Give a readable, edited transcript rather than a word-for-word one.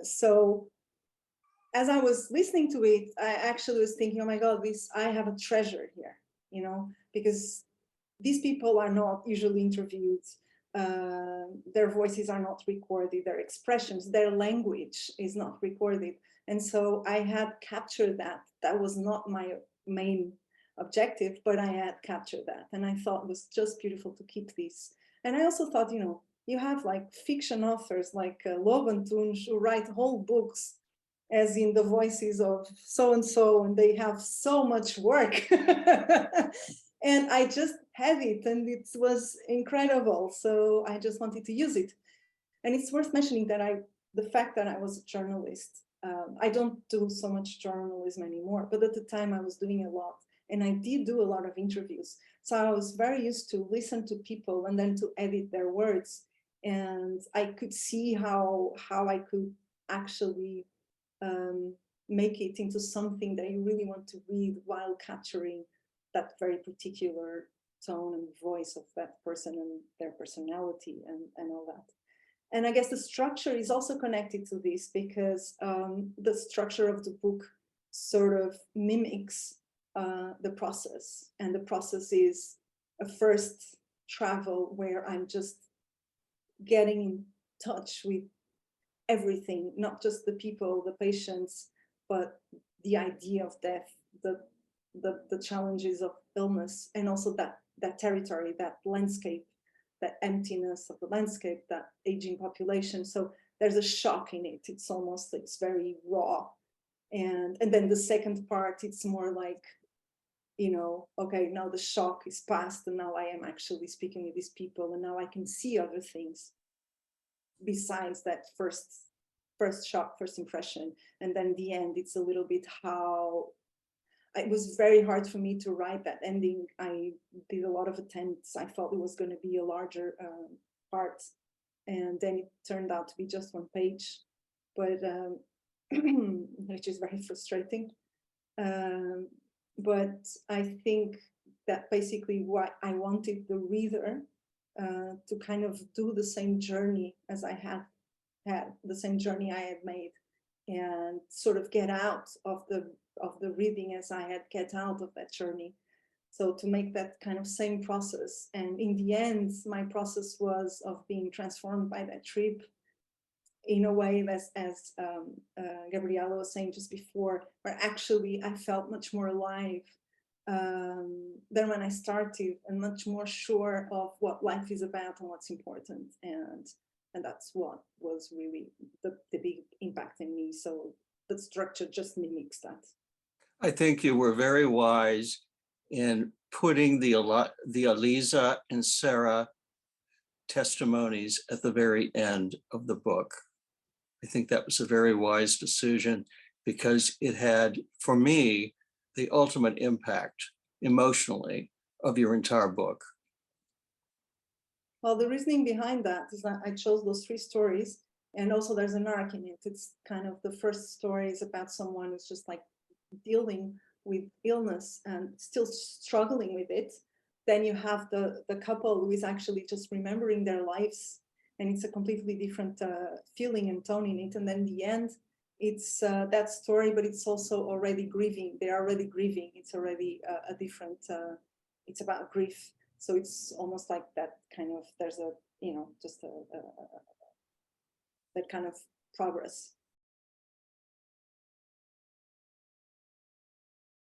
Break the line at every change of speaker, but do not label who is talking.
So as I was listening to it, I actually was thinking, oh my God, I have a treasure here, you know, because these people are not usually interviewed. Their voices are not recorded, their expressions, their language is not recorded. And so I had captured that. That was not my main objective, but I had captured that. And I thought it was just beautiful to keep this. And I also thought, you know, you have like fiction authors like Loban Tunj who write whole books as in the voices of so-and-so, and they have so much work. And I just had it, and it was incredible. So I just wanted to use it. And it's worth mentioning that the fact that I was a journalist, I don't do so much journalism anymore, but at the time I was doing a lot. And I did do a lot of interviews. So I was very used to listen to people and then to edit their words. And I could see how I could actually make it into something that you really want to read while capturing that very particular tone and voice of that person and their personality and all that. And I guess the structure is also connected to this because the structure of the book sort of mimics the process. And the process is a first travel where I'm just getting in touch with everything, not just the people, the patients, but the idea of death, the challenges of illness, and also that territory, that landscape, that emptiness of the landscape, that aging population. So there's a shock in it. It's very raw. And then the second part, it's more like, you know, okay, now the shock is past and now I am actually speaking with these people and now I can see other things besides that first shock, first impression. And then the end, it's a little bit how it was very hard for me to write that ending. I did a lot of attempts. I thought it was going to be a larger part, and then it turned out to be just one page, but which is very frustrating. But I think that basically what I wanted the reader to kind of do the same journey as I had the same journey I had made, and sort of get out of the reading as I had get out of that journey. So to make that kind of same process. And in the end, my process was of being transformed by that trip in a way as Gabriela was saying just before, where actually I felt much more alive than when I started, and much more sure of what life is about and what's important. And that's what was really the big impact in me. So the structure just mimics that.
I think you were very wise in putting the Aliza and Sarah testimonies at the very end of the book. I think that was a very wise decision because it had, for me, the ultimate impact emotionally of your entire book.
Well, the reasoning behind that is that I chose those 3 stories, and also there's an arc in it. It's kind of the first story is about someone who's just like dealing with illness and still struggling with it. Then you have the couple who is actually just remembering their lives, and it's a completely different feeling and tone in it. And then the end, it's that story, but it's also already grieving. They're already grieving. It's already a different, it's about grief. So it's almost like that kind of, there's a, you know, just that kind of progress.